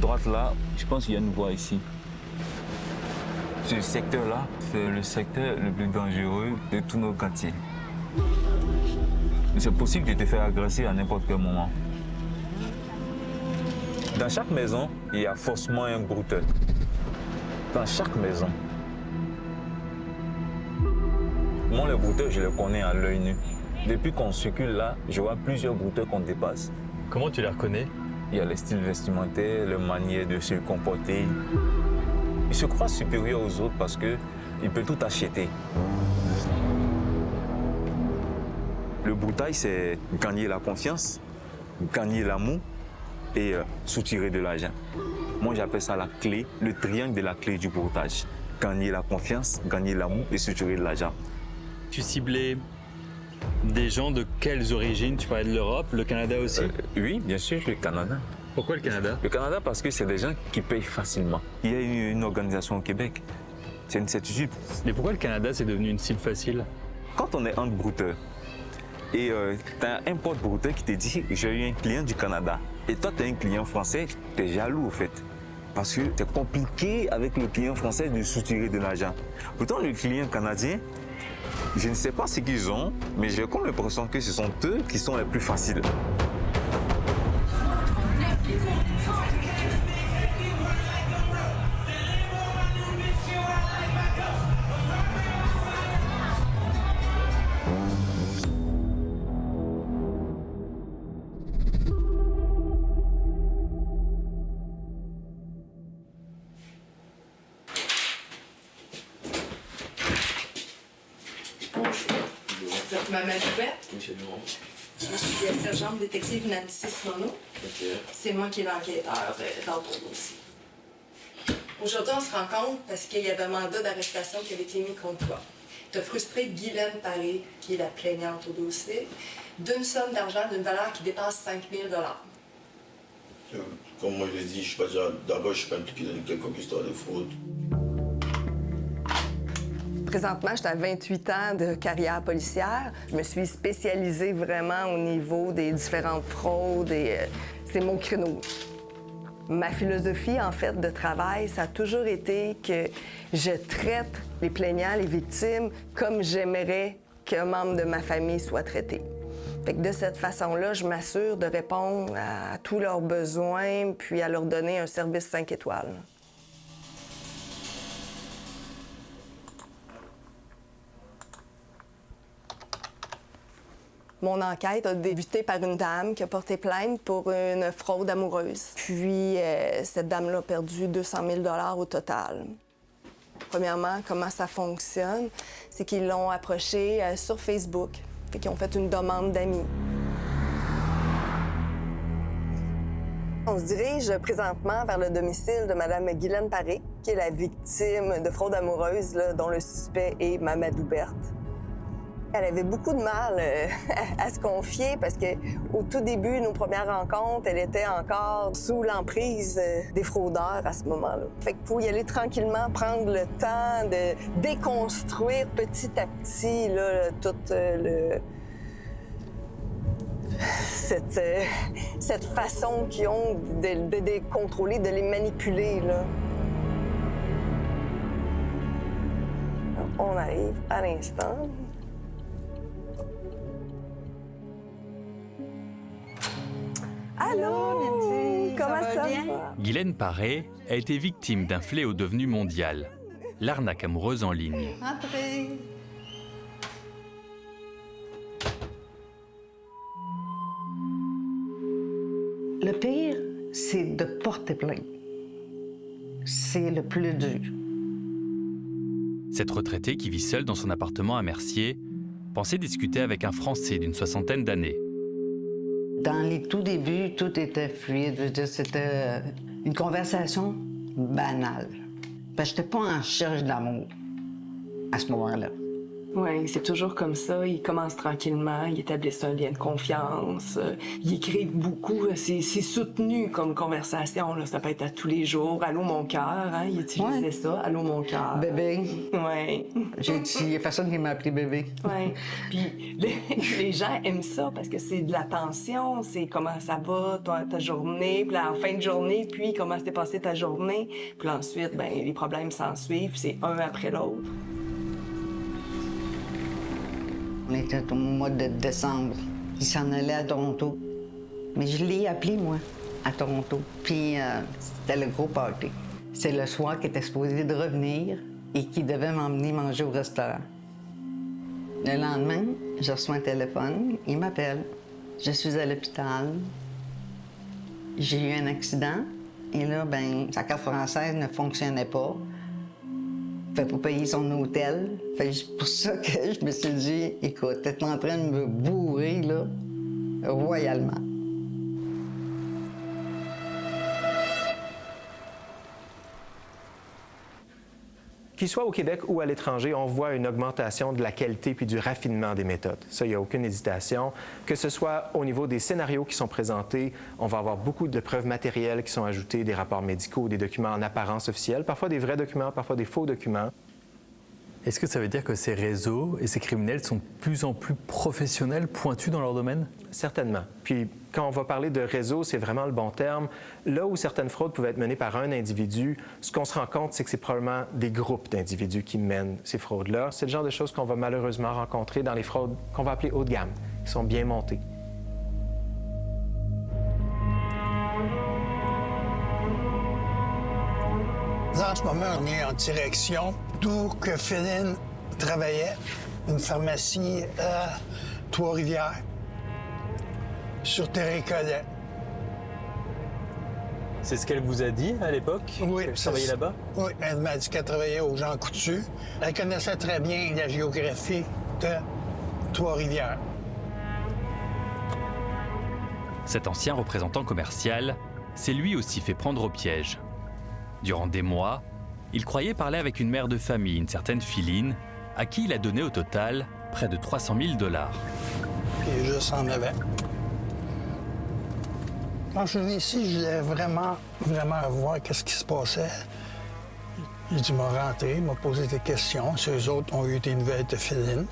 droite là, je pense qu'il y a une voie ici. Ce secteur-là, c'est le secteur le plus dangereux de tous nos quartiers. C'est possible de te faire agresser à n'importe quel moment. Dans chaque maison, il y a forcément un brouteur. Dans chaque maison. Moi, les brouteurs, je les connais à l'œil nu. Depuis qu'on circule là, je vois plusieurs brouteurs qu'on dépasse. Comment tu les reconnais? Il y a les styles vestimentaires, les manières de se comporter. Ils se croient supérieurs aux autres parce qu'ils peuvent tout acheter. Le broutage, c'est gagner la confiance, gagner l'amour et soutirer de l'argent. Moi, j'appelle ça la clé, le triangle de la clé du broutage. Gagner la confiance, gagner l'amour et soutirer de l'argent. Tu ciblais des gens de quelles origines? Tu parlais de l'Europe, le Canada aussi? Oui, bien sûr, le Canada. Pourquoi le Canada? Le Canada parce que c'est des gens qui payent facilement. Il y a une organisation au Québec. C'est une certitude. Mais pourquoi le Canada, c'est devenu une cible facile? Quand on est entre brouteurs et tu as un pote brouteur qui te dit « j'ai eu un client du Canada » et toi, tu as un client français, tu es jaloux au fait. Parce que c'est compliqué avec le client français de soutirer de l'argent. Pourtant, le client canadien, je ne sais pas ce qu'ils ont, mais j'ai comme l'impression que ce sont eux qui sont les plus faciles. Vous êtes Maman Dubertte? Michel Duron. Moi, je suis la sergente détective Nancy Simoneau. Ok. C'est moi qui ai l'enquêteur dans ton dossier. Aujourd'hui, on se rencontre parce qu'il y avait un mandat d'arrestation qui avait été mis contre toi. Tu as frustré Guylaine Paré, qui est la plaignante au dossier, d'une somme d'argent d'une valeur qui dépasse 5 000 $. Comme moi je l'ai dit, je suis pas déjà. D'abord, je suis pas impliqué dans quelconque histoire de fraude. Présentement, j'étais à 28 ans de carrière policière. Je me suis spécialisée vraiment au niveau des différentes fraudes et c'est mon créneau. Ma philosophie, en fait, de travail, ça a toujours été que je traite les plaignants, les victimes, comme j'aimerais qu'un membre de ma famille soit traité. Fait que de cette façon-là, je m'assure de répondre à tous leurs besoins puis à leur donner un service 5 étoiles. Mon enquête a débuté par une dame qui a porté plainte pour une fraude amoureuse. Puis, cette dame-là a perdu 200 000 $ au total. Premièrement, comment ça fonctionne, c'est qu'ils l'ont approché sur Facebook. Fait qu'ils ont fait une demande d'amis. On se dirige présentement vers le domicile de Mme Guylaine Paré, qui est la victime de fraude amoureuse là, dont le suspect est Mamadou Berthe. Elle avait beaucoup de mal à se confier parce qu'au tout début, nos premières rencontres, elle était encore sous l'emprise des fraudeurs à ce moment-là. Fait que pour y aller tranquillement, prendre le temps de déconstruire petit à petit là, toute cette façon qu'ils ont de les contrôler, de les manipuler. Là. On arrive à l'instant. Allô, Nancy, comment ça va? Guylaine Paré a été victime d'un fléau devenu mondial, l'arnaque amoureuse en ligne. Entrez. Le pire, c'est de porter plainte. C'est le plus dur. Cette retraitée qui vit seule dans son appartement à Mercier pensait discuter avec un Français d'une 60aine d'années. Dans les tout débuts, tout était fluide. Je veux dire, c'était une conversation banale. Parce que j'étais pas en recherche d'amour à ce moment-là. Oui, c'est toujours comme ça. Ils commencent tranquillement, ils établissent un lien de confiance, ils écrivent beaucoup. C'est soutenu comme conversation, là. Ça peut être à tous les jours. Allô, mon cœur, hein? Ils utilisaient ça. Allô, mon cœur. Bébé. Oui. J'ai dit, il n'y a personne qui m'a appelé bébé. Oui. Puis les gens aiment ça parce que c'est de l'attention. C'est comment ça va, toi, ta journée. Puis en fin de journée, puis comment s'est passée ta journée. Puis ensuite, ben les problèmes s'en suivent. C'est un après l'autre. On était au mois de décembre. Il s'en allait à Toronto. Mais je l'ai appelé, moi, à Toronto. Puis c'était le gros party. C'est le soir qu'il était supposé de revenir et qu'il devait m'emmener manger au restaurant. Le lendemain, je reçois un téléphone. Il m'appelle. Je suis à l'hôpital. J'ai eu un accident. Et là, ben, sa carte française ne fonctionnait pas. Fait pour payer son hôtel. Fait c'est pour ça que je me suis dit, écoute, t'es en train de me bourrer, là, royalement. Qu'il soit au Québec ou à l'étranger, on voit une augmentation de la qualité puis du raffinement des méthodes. Ça, il n'y a aucune hésitation. Que ce soit au niveau des scénarios qui sont présentés, on va avoir beaucoup de preuves matérielles qui sont ajoutées, des rapports médicaux, des documents en apparence officielle, parfois des vrais documents, parfois des faux documents. Est-ce que ça veut dire que ces réseaux et ces criminels sont de plus en plus professionnels, pointus dans leur domaine? Certainement. Puis, quand on va parler de réseau, c'est vraiment le bon terme. Là où certaines fraudes pouvaient être menées par un individu, ce qu'on se rend compte, c'est que c'est probablement des groupes d'individus qui mènent ces fraudes-là. C'est le genre de choses qu'on va malheureusement rencontrer dans les fraudes qu'on va appeler haut de gamme, qui sont bien montées. En ce moment, on est en direction d'où que Féline travaillait, une pharmacie à Trois-Rivières, sur Terre-et-Collet. C'est ce qu'elle vous a dit à l'époque? Oui. Elle travaillait là-bas? Oui, elle m'a dit qu'elle travaillait aux Jean Coutu. Elle connaissait très bien la géographie de Trois-Rivières. Cet ancien représentant commercial s'est lui aussi fait prendre au piège. Durant des mois, il croyait parler avec une mère de famille, une certaine Philine, à qui il a donné au total près de 300 000 $. Puis juste en avait. Quand je suis venu ici, je voulais vraiment voir qu'est-ce qui se passait. Il dit, m'a rentré, il m'a posé des questions. Ces autres ont eu des nouvelles de Féline.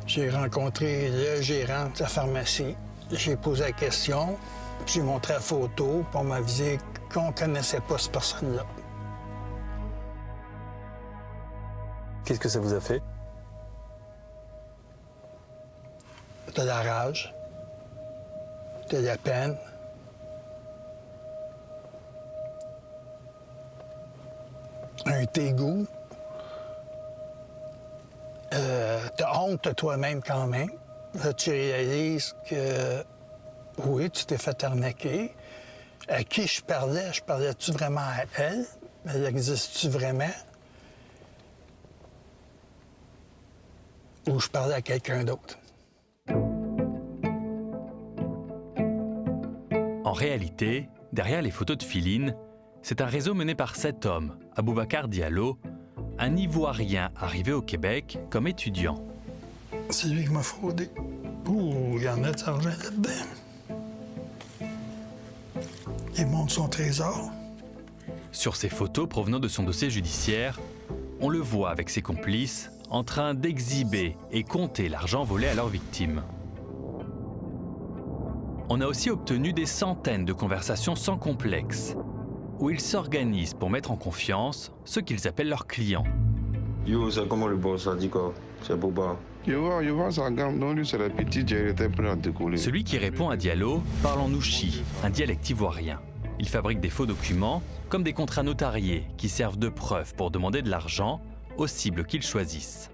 J'ai rencontré le gérant de la pharmacie. J'ai posé la question, j'ai montré la photo, puis on m'a avisé qu'on ne connaissait pas cette personne-là. Qu'est-ce que ça vous a fait? De la rage, de la peine. Un dégoût. T'as honte de toi-même quand même. Là, tu réalises que, oui, tu t'es fait arnaquer. À qui je parlais? Je parlais-tu vraiment à elle? Elle existe-tu vraiment? Ou je parlais à quelqu'un d'autre? En réalité, derrière les photos de Philine, c'est un réseau mené par cet homme, Aboubacar Diallo, un Ivoirien arrivé au Québec comme étudiant. C'est lui qui m'a fraudé. Ouh, il y en a de l'argent là-dedans. Il montre son trésor. Sur ces photos provenant de son dossier judiciaire, on le voit avec ses complices en train d'exhiber et compter l'argent volé à leurs victimes. On a aussi obtenu des centaines de conversations sans complexe, où ils s'organisent pour mettre en confiance ceux qu'ils appellent leurs clients. Yo, c'est comment le boss a dit quoi? C'est Boba. Je vois sa gamme, donc lui, c'est la petite, j'ai été prêt à décoller. Celui qui répond à Diallo parle en ouchi, un dialecte ivoirien. Il fabrique des faux documents, comme des contrats notariés, qui servent de preuve pour demander de l'argent aux cibles qu'ils choisissent.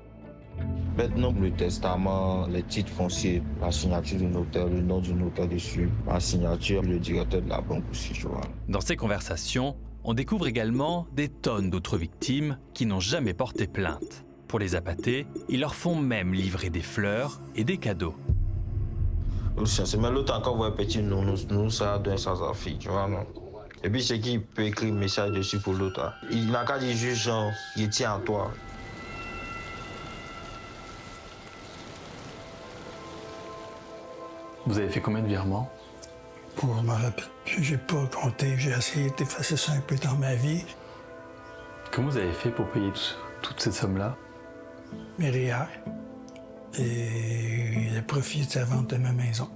Maintenant, le testament, les titres fonciers, la signature du notaire, le nom du notaire dessus, la signature, le directeur de la banque aussi, tu vois. Dans ces conversations, on découvre également des tonnes d'autres victimes qui n'ont jamais porté plainte. Pour les appâter, ils leur font même livrer des fleurs et des cadeaux. Mais l'autre encore voit un petit nous ça donne sa fille, tu vois, non? Et puis c'est qui peut écrire un message dessus pour l'autre. Il n'a qu'à dire juste genre, il tient à toi. Vous avez fait combien de virements? Je me rappelle plus, j'ai pas compté. J'ai essayé d'effacer ça un peu dans ma vie. Comment vous avez fait pour payer toutes ces sommes-là? Mes REER et le profit de la vente de ma maison.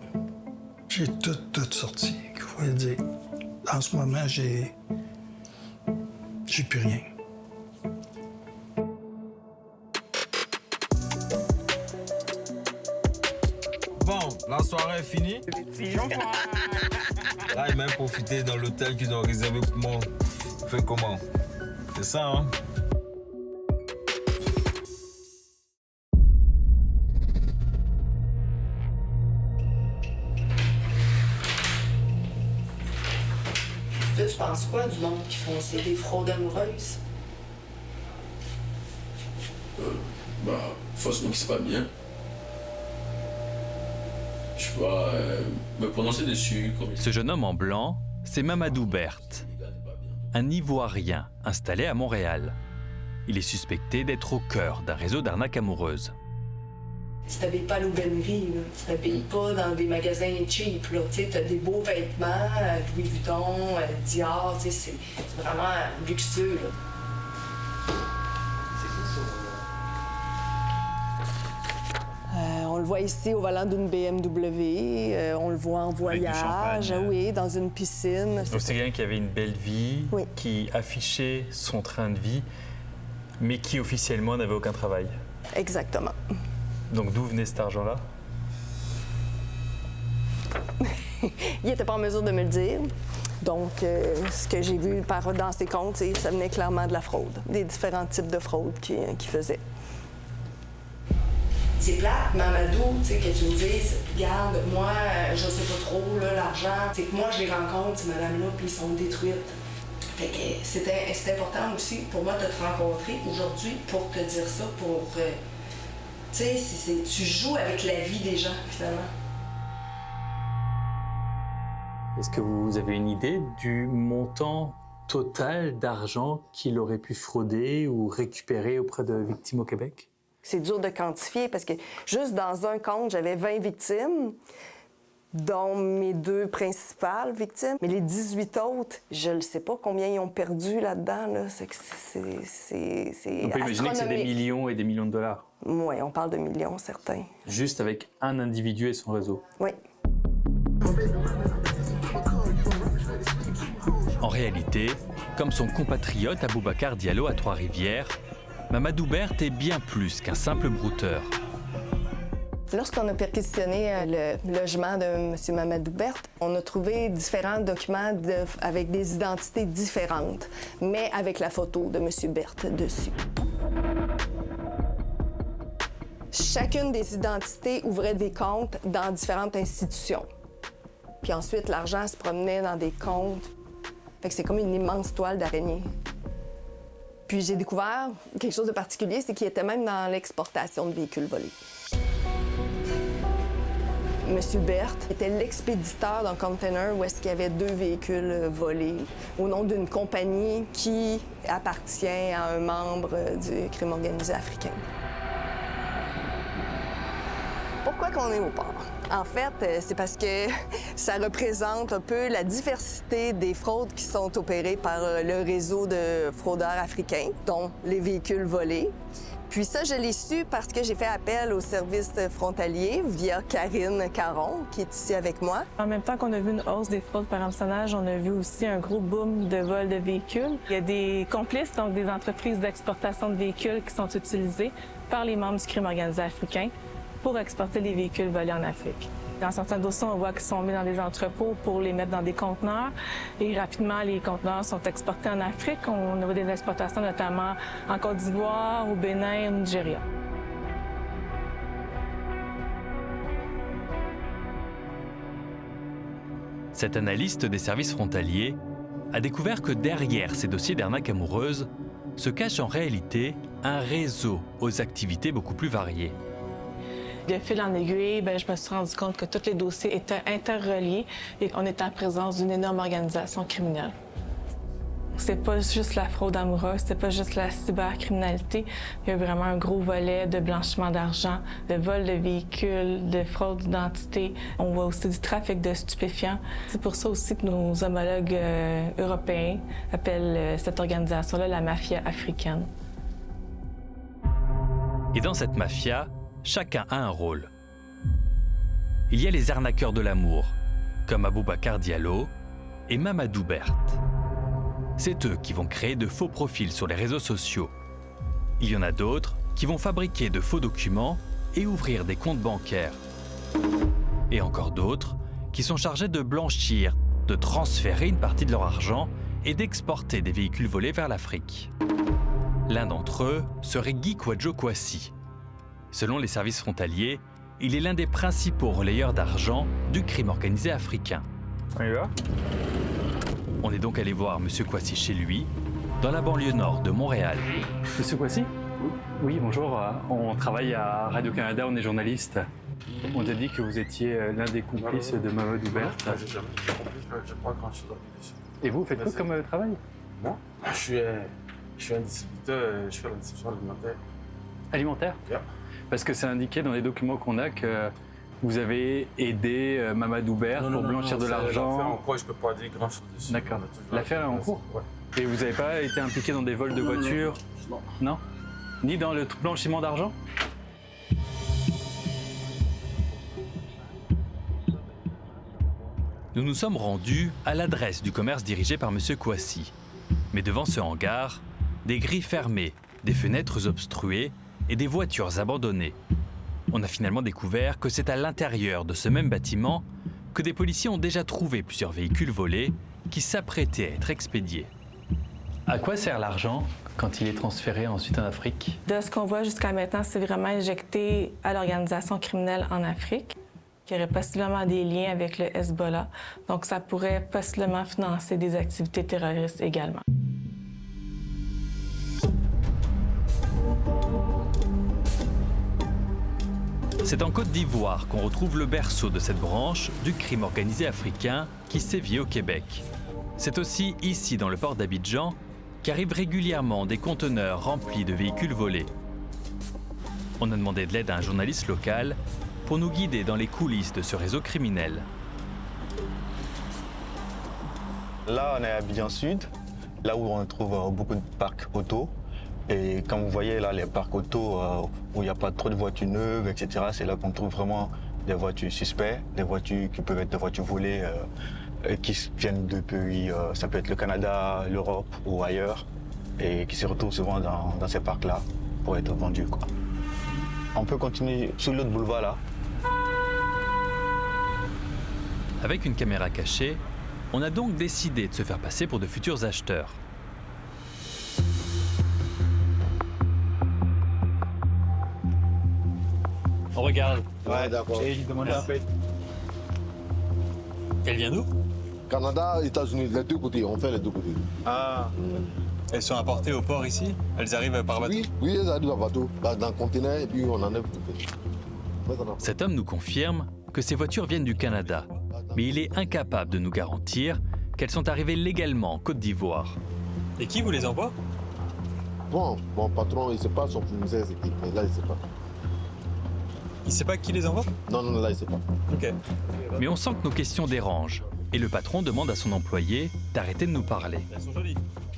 J'ai tout sorti, il faut le dire. En ce moment, j'ai plus rien. Bon, la soirée est finie. Là, il m'a profité dans l'hôtel qu'ils ont réservé pour moi. Fait comment? C'est ça, hein? Toi, tu penses quoi du monde qui font des fraudes amoureuses? Forcément que c'est pas bien. Je dois me prononcer dessus. Ce jeune homme en blanc, c'est Mamadou Berthe, un Ivoirien installé à Montréal. Il est suspecté d'être au cœur d'un réseau d'arnaques amoureuses. Tu t'habilles pas à l'aubainerie, là. Tu t'habilles pas dans des magasins cheap, là. Tu sais, t'as des beaux vêtements, Louis Vuitton, Dior, tu sais, c'est vraiment luxueux, là. On le voit ici au volant d'une BMW, on le voit en voyage, oui, dans une piscine. Donc c'est quelqu'un qui avait une belle vie, oui, qui affichait son train de vie, mais qui officiellement n'avait aucun travail. Exactement. Donc d'où venait cet argent-là? Il n'était pas en mesure de me le dire. Donc, ce que j'ai vu dans ses comptes, ça venait clairement de la fraude, des différents types de fraude qu'il faisait. C'est plate, Mamadou, tu sais, que tu me dises, regarde, moi, je sais pas trop, là, l'argent, c'est que moi, je les rencontre, ces madames-là, puis ils sont détruites. Fait que c'est important aussi pour moi de te rencontrer aujourd'hui pour te dire ça, pour... tu sais, tu joues avec la vie des gens, finalement. Est-ce que vous avez une idée du montant total d'argent qu'il aurait pu frauder ou récupérer auprès de victimes au Québec? C'est dur de quantifier parce que juste dans un compte, j'avais 20 victimes, dont mes 2 principales victimes. Mais les 18 autres, je ne sais pas combien ils ont perdu là-dedans. Là. C'est on peut imaginer que c'est des millions et des millions de dollars. Oui, on parle de millions, certains. Juste avec un individu et son réseau? Oui. En réalité, comme son compatriote Aboubacar Diallo à Trois-Rivières, Mamadou Berthe est bien plus qu'un simple brouteur. Lorsqu'on a perquisitionné le logement de M. Mamadou Berthe, on a trouvé différents documents avec des identités différentes, mais avec la photo de M. Berthe dessus. Chacune des identités ouvrait des comptes dans différentes institutions. Puis ensuite, l'argent se promenait dans des comptes. Fait que c'est comme une immense toile d'araignée. Puis j'ai découvert quelque chose de particulier, c'est qu'il était même dans l'exportation de véhicules volés. Monsieur Berthe était l'expéditeur d'un container où est-ce qu'il y avait 2 véhicules volés au nom d'une compagnie qui appartient à un membre du crime organisé africain. Pourquoi qu'on est au port? En fait, c'est parce que ça représente un peu la diversité des fraudes qui sont opérées par le réseau de fraudeurs africains, dont les véhicules volés. Puis ça, je l'ai su parce que j'ai fait appel au service frontalier via Karine Caron, qui est ici avec moi. En même temps qu'on a vu une hausse des fraudes par hameçonnage, on a vu aussi un gros boom de vol de véhicules. Il y a des complices, donc des entreprises d'exportation de véhicules qui sont utilisées par les membres du crime organisé africain pour exporter les véhicules volés en Afrique. Dans certains dossiers, on voit qu'ils sont mis dans des entrepôts pour les mettre dans des conteneurs. Et rapidement, les conteneurs sont exportés en Afrique. On a des exportations notamment en Côte d'Ivoire, au Bénin, au Nigeria. Cet analyste des services frontaliers a découvert que derrière ces dossiers d'arnaque amoureuse se cache en réalité un réseau aux activités beaucoup plus variées. De fil en aiguille, je me suis rendu compte que tous les dossiers étaient interreliés et qu'on était en présence d'une énorme organisation criminelle. C'est pas juste la fraude amoureuse, c'est pas juste la cybercriminalité. Il y a vraiment un gros volet de blanchiment d'argent, de vol de véhicules, de fraude d'identité. On voit aussi du trafic de stupéfiants. C'est pour ça aussi que nos homologues européens appellent cette organisation-là la mafia africaine. Et dans cette mafia, chacun a un rôle. Il y a les arnaqueurs de l'amour, comme Aboubacar Diallo et Mamadou Berthe. C'est eux qui vont créer de faux profils sur les réseaux sociaux. Il y en a d'autres qui vont fabriquer de faux documents et ouvrir des comptes bancaires. Et encore d'autres qui sont chargés de blanchir, de transférer une partie de leur argent et d'exporter des véhicules volés vers l'Afrique. L'un d'entre eux serait Guy Kwadjo Kwasi. Selon les services frontaliers, il est l'un des principaux relayeurs d'argent du crime organisé africain. On y va? On est donc allé voir M. Kwasi chez lui, dans la banlieue nord de Montréal. Monsieur Kwasi? Oui, bonjour. On travaille à Radio-Canada, on est journaliste. On nous a dit que vous étiez l'un des complices de Mamadou Berthe. Je n'ai pas grand-chose à dire dessus. Et vous, faites quoi comme travail? Moi, je suis un distributeur, je fais la distribution alimentaire. Alimentaire? Yeah. Parce que c'est indiqué dans les documents qu'on a que vous avez aidé Mamadou Berthe pour blanchir de l'argent. L'affaire en cours, je ne peux pas dire grand-chose dessus. D'accord. L'affaire est en cours? Ouais. Et vous n'avez pas été impliqué dans des vols de voitures? Non. Non? Ni dans le blanchiment d'argent? Nous nous sommes rendus à l'adresse du commerce dirigé par M. Kwasi. Mais devant ce hangar, des grilles fermées, des fenêtres obstruées et des voitures abandonnées. On a finalement découvert que c'est à l'intérieur de ce même bâtiment que des policiers ont déjà trouvé plusieurs véhicules volés qui s'apprêtaient à être expédiés. À quoi sert l'argent quand il est transféré ensuite en Afrique? De ce qu'on voit jusqu'à maintenant, c'est vraiment injecté à l'organisation criminelle en Afrique, qui aurait possiblement des liens avec le Hezbollah. Donc, ça pourrait possiblement financer des activités terroristes également. C'est en Côte d'Ivoire qu'on retrouve le berceau de cette branche du crime organisé africain qui sévit au Québec. C'est aussi ici, dans le port d'Abidjan, qu'arrivent régulièrement des conteneurs remplis de véhicules volés. On a demandé de l'aide à un journaliste local pour nous guider dans les coulisses de ce réseau criminel. Là, on est à Abidjan Sud, là où on trouve beaucoup de parcs auto. Et comme vous voyez là, les parcs auto où il n'y a pas trop de voitures neuves, etc., c'est là qu'on trouve vraiment des voitures suspectes, des voitures qui peuvent être des voitures volées qui viennent de pays, ça peut être le Canada, l'Europe ou ailleurs, et qui se retrouvent souvent dans ces parcs-là pour être vendus, quoi. On peut continuer sur l'autre boulevard là. Avec une caméra cachée, on a donc décidé de se faire passer pour de futurs acheteurs. On regarde. Ouais, d'accord. Et il demande un peu. Elle vient d'où? Canada, États-Unis, les deux côtés, on fait les deux côtés. Ah. Elles sont apportées au port ici? Elles arrivent par bateau? Oui, elles arrivent par bateau, dans le conteneur, et puis on en est. Cet homme nous confirme que ces voitures viennent du Canada, mais il est incapable de nous garantir qu'elles sont arrivées légalement en Côte d'Ivoire. Et qui vous les envoie? Bon, mon patron, il ne sait pas son fournisseur, c'est qui, mais là, il ne sait pas. Il ne sait pas qui les envoie? Non, là, il ne sait pas. Ok. Mais on sent que nos questions dérangent, et le patron demande à son employé d'arrêter de nous parler. Elles sont jolies.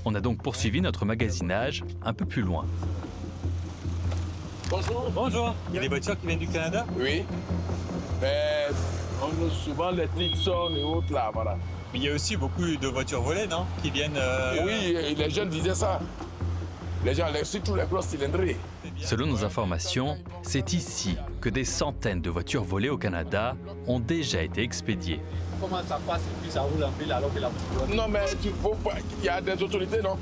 On a donc poursuivi notre magasinage un peu plus loin. Bonjour. Bonjour. Il y a des voitures qui viennent du Canada? Oui. Mais on a souvent les Nixon et autres là, voilà. Mais il y a aussi beaucoup de voitures volées, non? Qui viennent... Oui, et les jeunes disaient ça. Les gens, surtout les grosses cylindrées. Selon nos informations, c'est ici que des centaines de voitures volées au Canada ont déjà été expédiées. Comment ça passe et puis ça roule en ville alors que la voiture... Non, mais il y a des autorités, non?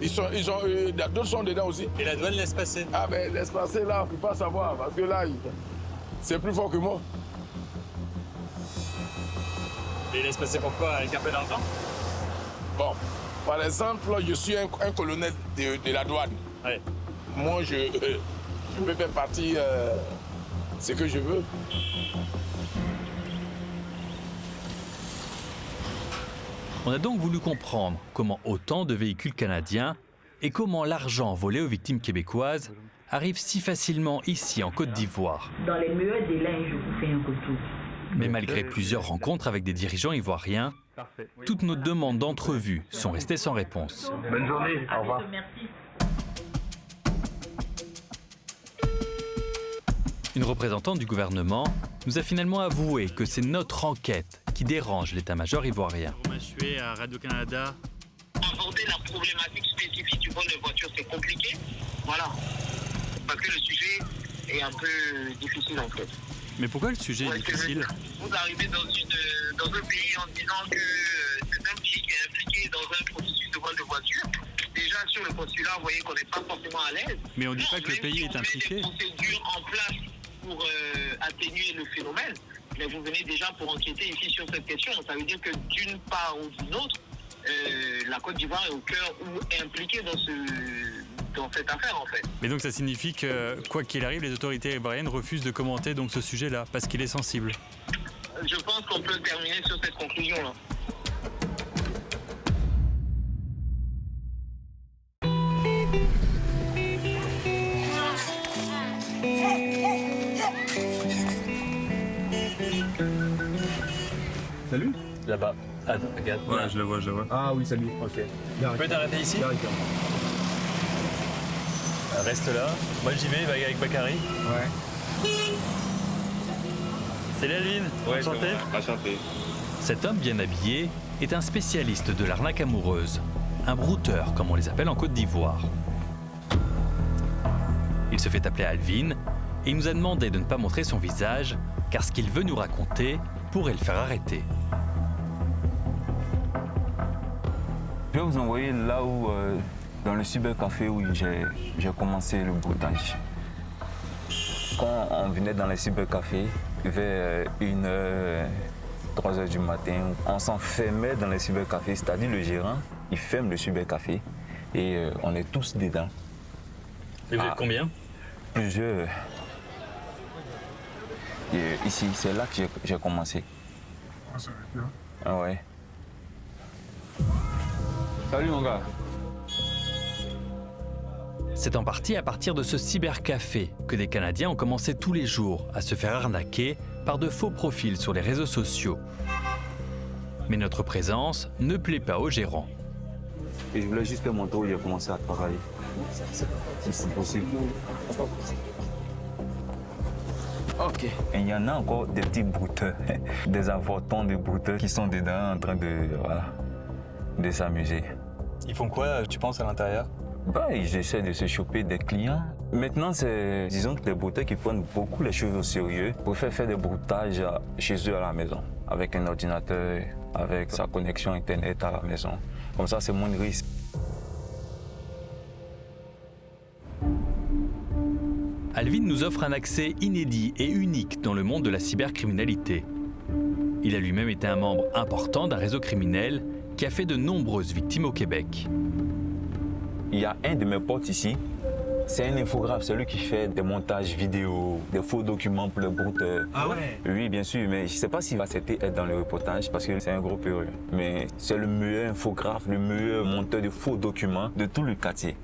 D'autres sont dedans aussi. Et la douane laisse passer? Ah, ben laisse passer là, on ne peut pas savoir, parce que là, c'est plus fort que moi. Et il laisse passer pourquoi? Avec un peu d'argent? Bon, par exemple, je suis un colonel de la douane. Ouais. Moi, je peux faire partie ce que je veux. On a donc voulu comprendre comment autant de véhicules canadiens et comment l'argent volé aux victimes québécoises arrive si facilement ici en Côte d'Ivoire. Dans les meilleurs délais, je vous fais un retour. Mais malgré plusieurs rencontres avec des dirigeants ivoiriens, toutes nos demandes d'entrevue sont restées sans réponse. Bonne journée, au revoir. Une représentante du gouvernement nous a finalement avoué que c'est notre enquête qui dérange l'état-major ivoirien. Je suis à Radio-Canada. Aborder la problématique spécifique du vol de voiture, c'est compliqué. Voilà. Parce que le sujet est un peu difficile en fait. Mais pourquoi le sujet est difficile? Vous arrivez dans un pays en disant que c'est un pays qui est impliqué dans un processus de vol de voiture. Déjà sur le consulat, vous voyez qu'on n'est pas forcément à l'aise. Mais on ne dit pas que le pays est impliqué. Des procédures en place pour atténuer le phénomène. Mais vous venez déjà pour enquêter ici sur cette question. Ça veut dire que d'une part ou d'une autre, la Côte d'Ivoire est au cœur ou est impliquée dans cette affaire en fait. Mais donc ça signifie que, quoi qu'il arrive, les autorités ivoiriennes refusent de commenter donc ce sujet-là, parce qu'il est sensible. Je pense qu'on peut terminer sur cette conclusion-là. Salut. Là-bas. Attends, regarde. Ouais, je le vois. Ah oui, salut. Ok. Tu peux t'arrêter ici? Reste là. Moi j'y vais avec Bakary. Ouais. Salut Alvin. Ouais, enchanté. Enchanté. Cet homme bien habillé est un spécialiste de l'arnaque amoureuse, un brouteur comme on les appelle en Côte d'Ivoire. Il se fait appeler Alvin et il nous a demandé de ne pas montrer son visage car ce qu'il veut nous raconter pourrait le faire arrêter. Je vais vous envoyer là où, dans le cybercafé où j'ai commencé le broutage. Quand on venait dans les cybercafés, vers 1h, 3h du matin, on s'enfermait dans les cybercafés, c'est-à-dire le gérant, il ferme le cybercafé et on est tous dedans. Et vous êtes combien? Plusieurs. Et ici, c'est là que j'ai commencé. Ah, ça va bien. Ah ouais. Salut mon gars. C'est en partie à partir de ce cybercafé que des Canadiens ont commencé tous les jours à se faire arnaquer par de faux profils sur les réseaux sociaux. Mais notre présence ne plaît pas aux gérants. Et je voulais juste te montrer où j'ai commencé à travailler. Si c'est possible. Ok. Et il y en a encore des petits brouteurs, des avortons de brouteurs qui sont dedans en train de s'amuser. Ils font quoi, tu penses, à l'intérieur? Ils essaient de se choper des clients. Maintenant, c'est, disons, que les brouteurs qui prennent beaucoup les choses au sérieux préfèrent faire des broutages chez eux à la maison, avec un ordinateur, avec sa connexion Internet à la maison. Comme ça, c'est moins de risque. Alvin nous offre un accès inédit et unique dans le monde de la cybercriminalité. Il a lui-même été un membre important d'un réseau criminel qui a fait de nombreuses victimes au Québec. Il y a un de mes potes ici, c'est un infographe, celui qui fait des montages vidéo, des faux documents pour les brouteurs. Ah ouais? Oui, bien sûr, mais je ne sais pas s'il va accepter être dans le reportage parce que c'est un gros péril. Mais c'est le meilleur infographe, le meilleur monteur de faux documents de tout le quartier.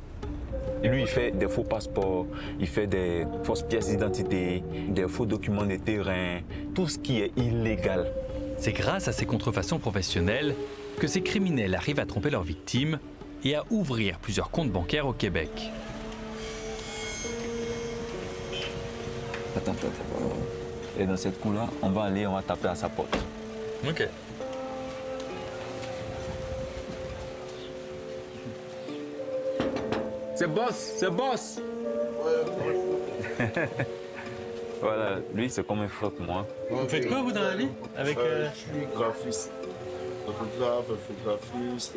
Et lui, il fait des faux passeports, il fait des fausses pièces d'identité, des faux documents de terrain, tout ce qui est illégal. C'est grâce à ces contrefaçons professionnelles que ces criminels arrivent à tromper leurs victimes et à ouvrir plusieurs comptes bancaires au Québec. Attends. Et dans cette cour-là, on va taper à sa porte. Ok. C'est boss. Voilà, lui, c'est comme un frère pour moi. Vous faites quoi, vous, dans la vie avec, Je suis graphiste. Photographe, infographiste,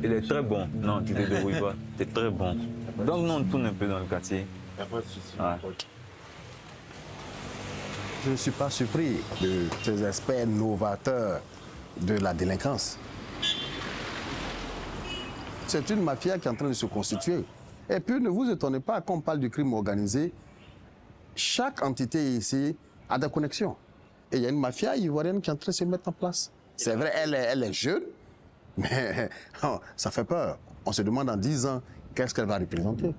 Il est très bon. Non, tu te débrouilles pas. Tu es très bon. Donc, nous, on tourne un peu dans le quartier. Il n'y a pas de souci. Ouais. Je ne suis pas surpris de ces aspects novateurs de la délinquance. C'est une mafia qui est en train de se constituer. Et puis, ne vous étonnez pas, quand on parle du crime organisé, chaque entité ici a des connexions. Et il y a une mafia ivoirienne qui est en train de se mettre en place. C'est vrai, elle est jeune, mais ça fait peur. On se demande en 10 ans, qu'est-ce qu'elle va représenter?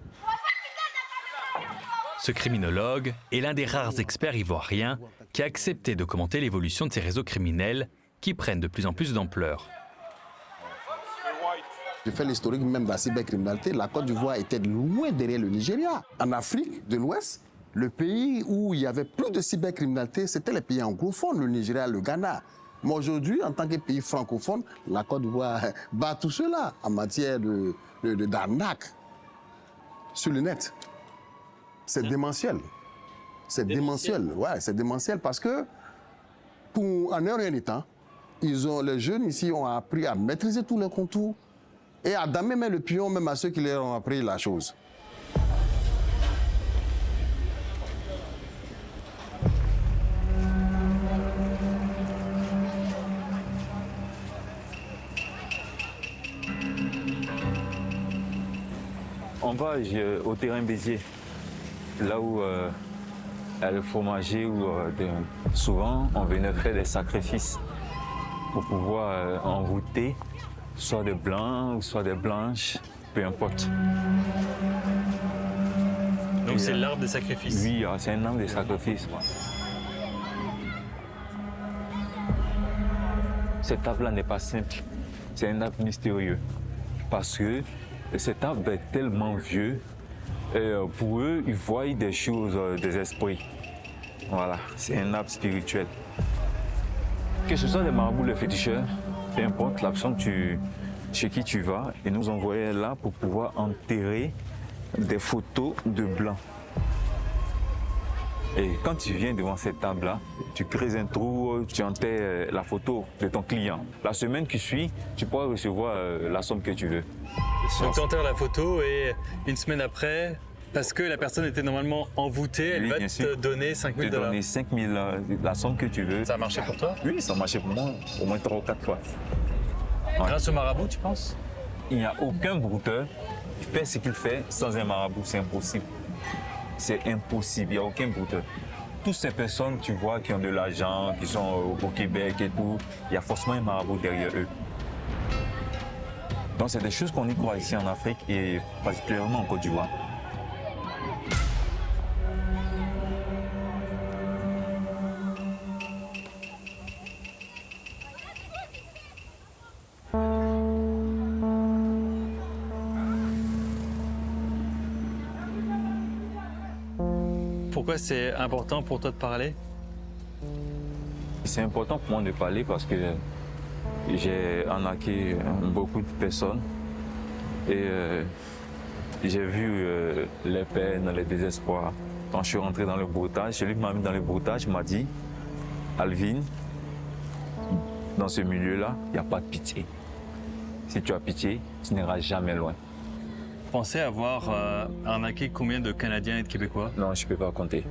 Ce criminologue est l'un des rares experts ivoiriens qui a accepté de commenter l'évolution de ces réseaux criminels qui prennent de plus en plus d'ampleur. Je fais l'historique même de la cybercriminalité. La Côte d'Ivoire était loin derrière le Nigeria. En Afrique de l'Ouest, le pays où il y avait plus de cybercriminalité, c'était les pays anglophones, le Nigeria, le Ghana. Mais aujourd'hui, en tant que pays francophone, la Côte d'Ivoire bat tout cela en matière d'arnaque sur le net. C'est démentiel. C'est démentiel. Ouais, c'est démentiel parce que, en un rien étant, les jeunes ici ont appris à maîtriser tous les contours et à damer même le pion, même à ceux qui leur ont appris la chose. On va au terrain Béziers, là où il y a le fromager, où souvent on venait faire des sacrifices pour pouvoir envoûter soit des blancs ou soit des blanches, peu importe. Donc c'est l'arbre des sacrifices? Oui, c'est un arbre des sacrifices. Cet arbre-là n'est pas simple, c'est un arbre mystérieux parce que cet arbre est tellement vieux et pour eux, ils voient des choses des esprits. Voilà, c'est un arbre spirituel. Que ce soit des marabouts, les féticheurs, peu importe l'absence chez qui tu vas, ils nous envoyaient là pour pouvoir enterrer des photos de blancs. Et quand tu viens devant cet arbre-là, tu crées un trou, tu enterres la photo de ton client. La semaine qui suit, tu pourras recevoir la somme que tu veux. Donc tu enterres la photo et une semaine après, parce que la personne était normalement envoûtée, elle va te donner 5 000 $. Te donner 5 000, la somme que tu veux. Ça a marché pour toi? Oui, ça a marché pour moi, au moins 3 ou 4 fois. Ouais. Grâce au marabout, tu penses? Il n'y a aucun brouteur qui fait ce qu'il fait sans un marabout, c'est impossible. C'est impossible, il n'y a aucun brouteur. Toutes ces personnes, tu vois, qui ont de l'argent, qui sont au Québec et tout, il y a forcément un marabout derrière eux. Donc c'est des choses qu'on y croit ici en Afrique et particulièrement en Côte d'Ivoire. Pourquoi c'est important pour toi de parler? C'est important pour moi de parler parce que j'ai arnaqué beaucoup de personnes et j'ai vu les peines, les désespoirs. Quand je suis rentré dans le broutage, celui qui m'a mis dans le broutage m'a dit « Alvin, dans ce milieu-là, il n'y a pas de pitié. Si tu as pitié, tu n'iras jamais loin. » Vous pensez avoir arnaqué combien de Canadiens et de Québécois? Non, je ne peux pas compter.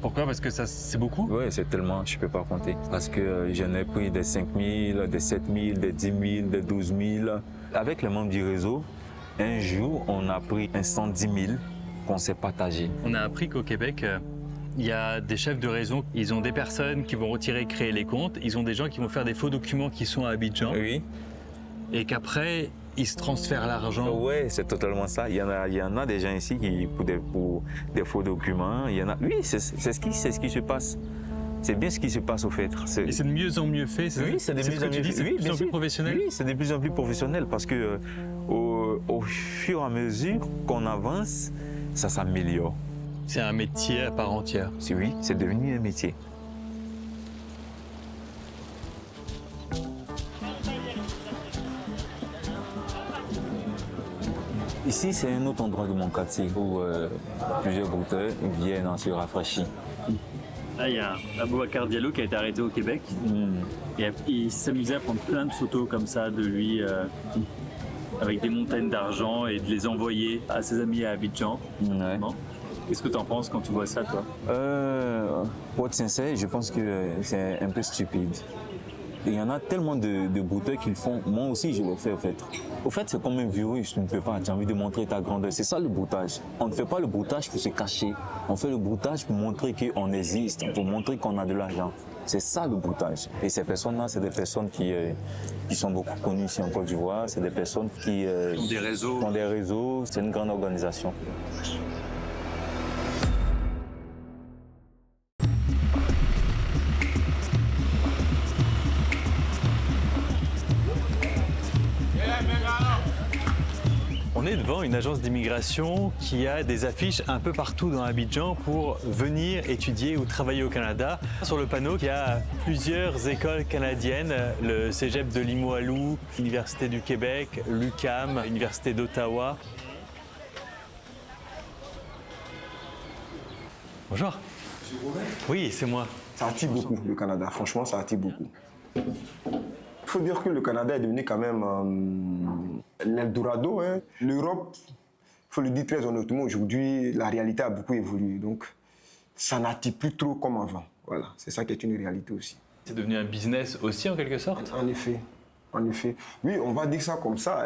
Pourquoi? Parce que ça, c'est beaucoup? Oui, c'est tellement, je ne peux pas compter. Parce que j'en ai pris des 5 000, des 7 000, des 10 000, des 12 000. Avec les membres du réseau, un jour, on a pris un 110 000 qu'on s'est partagé. On a appris qu'au Québec, il y a des chefs de réseau, ils ont des personnes qui vont retirer, créer les comptes, ils ont des gens qui vont faire des faux documents qui sont à Abidjan. Oui. Et qu'après, ils se transfèrent l'argent. Oui, c'est totalement ça. Il y en a des gens ici qui, pour des faux documents. Il y en a. Oui, c'est ce qui se passe. C'est bien ce qui se passe au fait. Et c'est de mieux en mieux fait. Oui, c'est de mieux en mieux fait. Oui, de plus en plus professionnel. Oui, c'est de plus en plus professionnel parce que au fur et à mesure qu'on avance, ça s'améliore. C'est un métier à part entière. Oui, c'est devenu un métier. Ici, c'est un autre endroit de mon quartier où plusieurs brouteurs viennent se rafraîchir. Là, il y a Aboubacar Diallo qui a été arrêté au Québec. Et il s'amusait à prendre plein de photos comme ça de lui avec des montagnes d'argent et de les envoyer à ses amis à Abidjan. Ouais. Qu'est-ce que tu en penses quand tu vois ça, toi? Pour être sincère, je pense que c'est un peu stupide. Il y en a tellement de brouteurs qui le font. Moi aussi, je le fais, en fait. Au fait, c'est comme un virus. Tu ne peux pas. Tu as envie de montrer ta grandeur. C'est ça, le broutage. On ne fait pas le broutage pour se cacher. On fait le broutage pour montrer qu'on existe, pour montrer qu'on a de l'argent. C'est ça, le broutage. Et ces personnes-là, c'est des personnes qui sont beaucoup connues ici en Côte d'Ivoire. C'est des personnes qui ont des réseaux. C'est une grande organisation. On est devant une agence d'immigration qui a des affiches un peu partout dans Abidjan pour venir étudier ou travailler au Canada. Sur le panneau, il y a plusieurs écoles canadiennes, le Cégep de Limoilou, l'Université du Québec, l'UQAM, l'Université d'Ottawa. Bonjour. Oui, c'est moi. Ça attire beaucoup, le Canada. Franchement, ça attire beaucoup. Il faut dire que le Canada est devenu quand même l'Eldorado. Hein. L'Europe, il faut le dire très honnêtement, aujourd'hui, la réalité a beaucoup évolué. Donc, ça n'attire plus trop comme avant. Voilà, c'est ça qui est une réalité aussi. C'est devenu un business aussi, en quelque sorte? En effet. Oui, on va dire ça comme ça.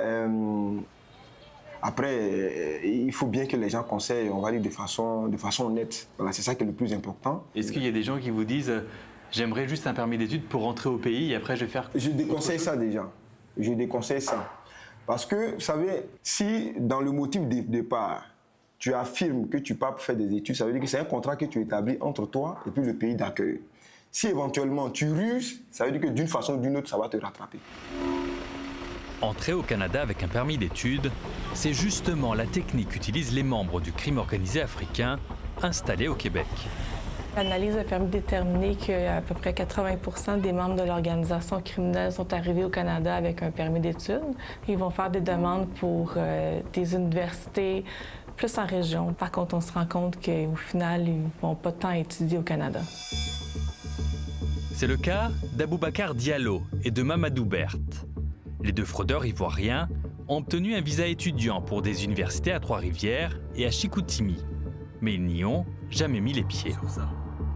Après, il faut bien que les gens conseillent, on va dire de façon honnête. Voilà, c'est ça qui est le plus important. Est-ce qu'il y a des gens qui vous disent « J'aimerais juste un permis d'études pour rentrer au pays et après je vais faire… » Je déconseille ça déjà. Je déconseille ça. Parce que, vous savez, si dans le motif de départ, tu affirmes que tu pars faire des études, ça veut dire que c'est un contrat que tu établis entre toi et puis le pays d'accueil. Si éventuellement tu ruses, ça veut dire que d'une façon ou d'une autre, ça va te rattraper. Entrer au Canada avec un permis d'études, c'est justement la technique qu'utilisent les membres du crime organisé africain installés au Québec. L'analyse a permis de déterminer qu'à peu près 80% des membres de l'organisation criminelle sont arrivés au Canada avec un permis d'études. Ils vont faire des demandes pour des universités plus en région. Par contre, on se rend compte qu'au final, ils ne vont pas tant étudier au Canada. C'est le cas d'Aboubacar Diallo et de Mamadou Berthe. Les deux fraudeurs ivoiriens ont obtenu un visa étudiant pour des universités à Trois-Rivières et à Chicoutimi. Mais ils n'y ont jamais mis les pieds.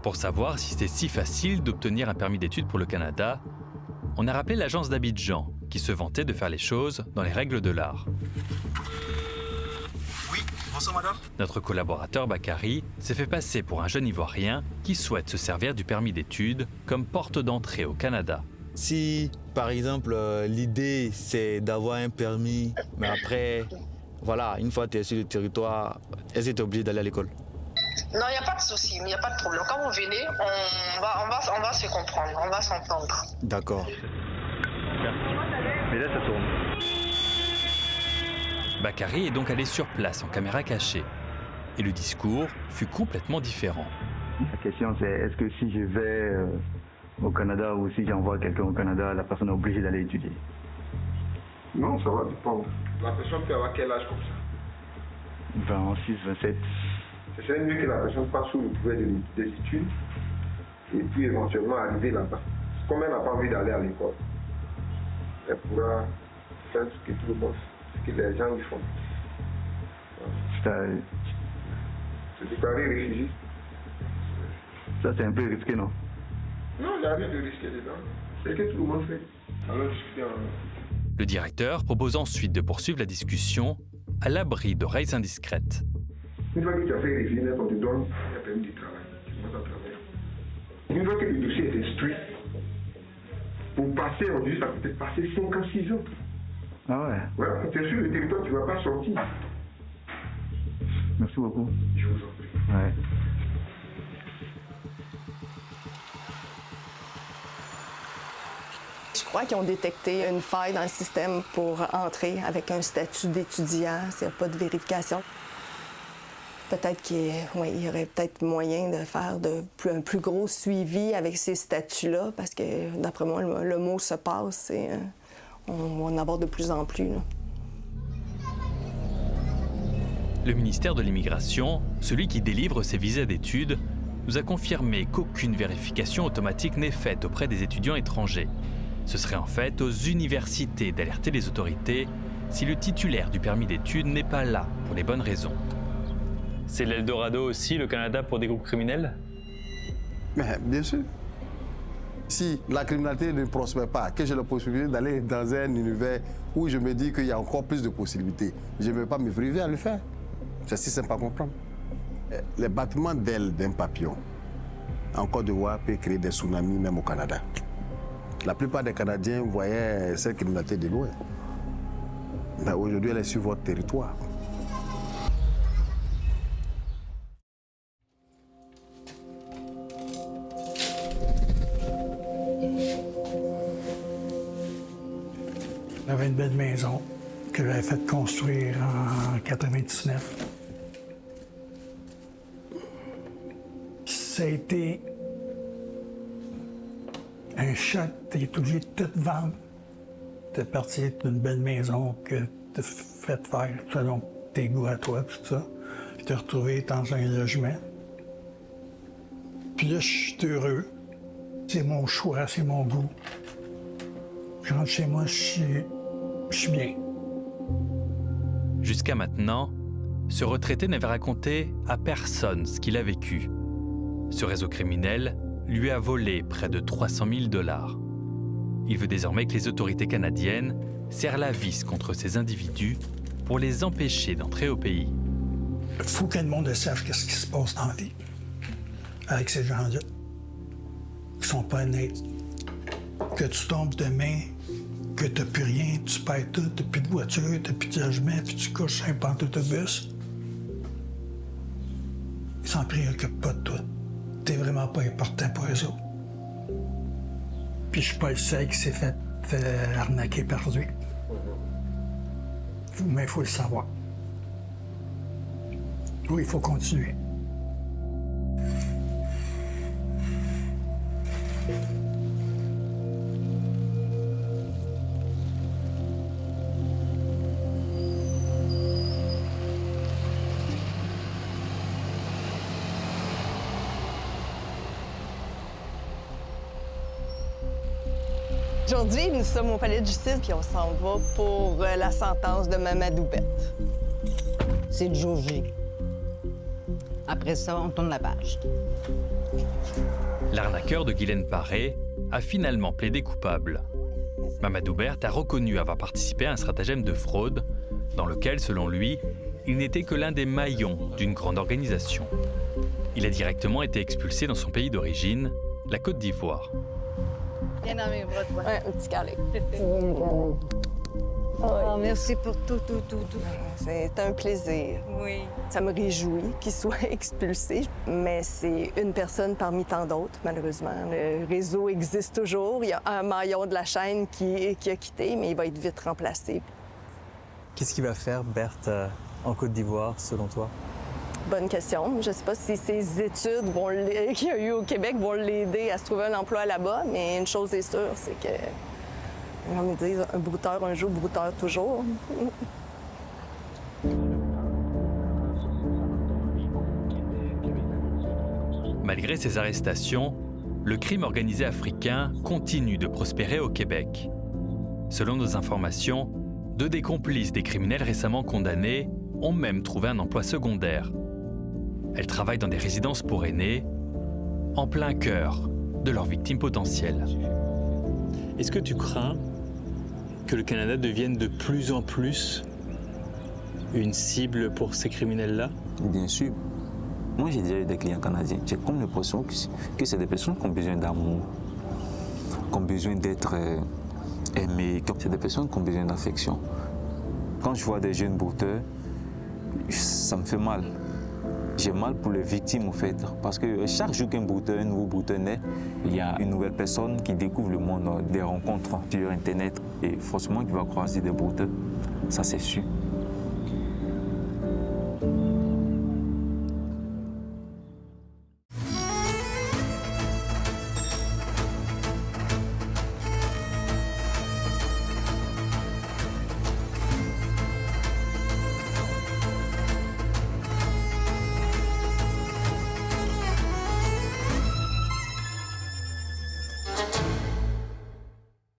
Pour savoir si c'est si facile d'obtenir un permis d'études pour le Canada, on a rappelé l'agence d'Abidjan, qui se vantait de faire les choses dans les règles de l'art. Oui, bonsoir madame. Notre collaborateur Bakary s'est fait passer pour un jeune Ivoirien qui souhaite se servir du permis d'études comme porte d'entrée au Canada. Si, par exemple, l'idée, c'est d'avoir un permis, mais après, voilà, une fois que tu es sur le territoire, est-ce que tu es obligé d'aller à l'école? Non, il n'y a pas de souci, il n'y a pas de problème. Quand vous venez, on va se comprendre, on va s'entendre. D'accord. Mais là, ça tourne. Bakary est donc allé sur place en caméra cachée. Et le discours fut complètement différent. La question, c'est est-ce que si je vais au Canada ou si j'envoie quelqu'un au Canada, la personne est obligée d'aller étudier? Non, ça va dépendre. La personne peut avoir quel âge comme ça? 26, 27. Ce serait mieux que la personne passe sous le pouvoir des études et puis éventuellement arriver là-bas. Comme elle n'a pas envie d'aller à l'école, elle pourra faire ce que tout le monde, ce que les gens y font. Se déclarer réfugié. Ça, c'est un peu risqué, non? Non, il n'y a rien de risqué dedans. C'est ce que tout le monde fait. Alors, discuter en... Le directeur propose ensuite de poursuivre la discussion à l'abri d'oreilles indiscrètes. Une fois que tu as fait réviser, on te donne un permis de travail. Tu commences à travailler. Une fois que le dossier est instruit, pour passer, on dit ça peut être passer 5 ans, 6 ans. Ah ouais? Voilà, quand tu es sur le territoire, tu ne vas pas sortir. Merci beaucoup. Je vous en prie. Ouais. Je crois qu'ils ont détecté une faille dans le système pour entrer avec un statut d'étudiant, s'il n'y a pas de vérification. Peut-être qu'il y aurait peut-être moyen de faire un plus gros suivi avec ces statuts-là, parce que, d'après moi, le mot se passe et on va en avoir de plus en plus. Là. Le ministère de l'Immigration, celui qui délivre ces visas d'études, nous a confirmé qu'aucune vérification automatique n'est faite auprès des étudiants étrangers. Ce serait en fait aux universités d'alerter les autorités si le titulaire du permis d'études n'est pas là pour les bonnes raisons. C'est l'Eldorado aussi, le Canada, pour des groupes criminels? Mais bien sûr. Si la criminalité ne prospère pas, que j'ai la possibilité d'aller dans un univers où je me dis qu'il y a encore plus de possibilités, je ne vais pas me priver à le faire. C'est si simple à comprendre. Les battements d'ailes d'un papillon en Côte d'Ivoire peut créer des tsunamis même au Canada. La plupart des Canadiens voyaient cette criminalité de loin. Mais aujourd'hui, elle est sur votre territoire. J'avais une belle maison que j'avais fait construire en 99. Ça a été un choc. Tu es obligé de tout vendre. Tu es parti d'une belle maison que tu as fait faire selon tes goûts à toi, tout ça. Je t'ai retrouvé dans un logement. Puis là, je suis heureux. C'est mon choix, c'est mon goût. Je rentre chez moi, je suis bien. Jusqu'à maintenant, ce retraité n'avait raconté à personne ce qu'il a vécu. Ce réseau criminel lui a volé près de 300 000 $. Il veut désormais que les autorités canadiennes serrent la vis contre ces individus pour les empêcher d'entrer au pays. Il faut que le monde sache ce qui se passe dans la vie avec ces gens-là qui sont pas honnêtes. Que tu tombes demain, que tu n'as plus rien, tu perds tout, tu n'as plus de voiture, tu n'as plus de logement, puis tu couches sur un banc d'autobus. Ils s'en préoccupent pas de toi. T'es vraiment pas important pour eux autres. Puis je suis pas le seul qui s'est fait arnaquer par lui. Mais il faut le savoir. Oui, il faut continuer. Aujourd'hui, nous sommes au palais de justice, puis on s'en va pour la sentence de Mamadou Bette. C'est le jour J. Après ça, on tourne la page. L'arnaqueur de Guylaine Paré a finalement plaidé coupable. Mamadou Bette a reconnu avoir participé à un stratagème de fraude dans lequel, selon lui, il n'était que l'un des maillons d'une grande organisation. Il a directement été expulsé dans son pays d'origine, la Côte d'Ivoire. Bien dans mes bras, toi. Ouais, un petit câlin. Oh, merci pour tout. C'est un plaisir. Oui. Ça me réjouit qu'il soit expulsé, mais c'est une personne parmi tant d'autres, malheureusement. Le réseau existe toujours. Il y a un maillon de la chaîne qui a quitté, mais il va être vite remplacé. Qu'est-ce qu'il va faire, Berthe, en Côte d'Ivoire, selon toi? Bonne question. Je ne sais pas si ses études qu'il y a eu au Québec vont l'aider à se trouver un emploi là-bas, mais une chose est sûre, c'est que, on me dit, un brouteur un jour, brouteur toujours. Malgré ces arrestations, le crime organisé africain continue de prospérer au Québec. Selon nos informations, 2 des complices des criminels récemment condamnés ont même trouvé un emploi secondaire. Elles travaillent dans des résidences pour aînés, en plein cœur de leurs victimes potentielles. Est-ce que tu crains que le Canada devienne de plus en plus une cible pour ces criminels-là? Bien sûr. Moi, j'ai déjà eu des clients canadiens. J'ai comme l'impression que c'est des personnes qui ont besoin d'amour, qui ont besoin d'être aimées, c'est des personnes qui ont besoin d'affection. Quand je vois des jeunes brouteurs, ça me fait mal. J'ai mal pour les victimes, en fait, parce que chaque jour qu'un nouveau brouteur naît, il y a une nouvelle personne qui découvre le monde des rencontres sur Internet et forcément qui va croiser des brouteurs. Ça, c'est sûr.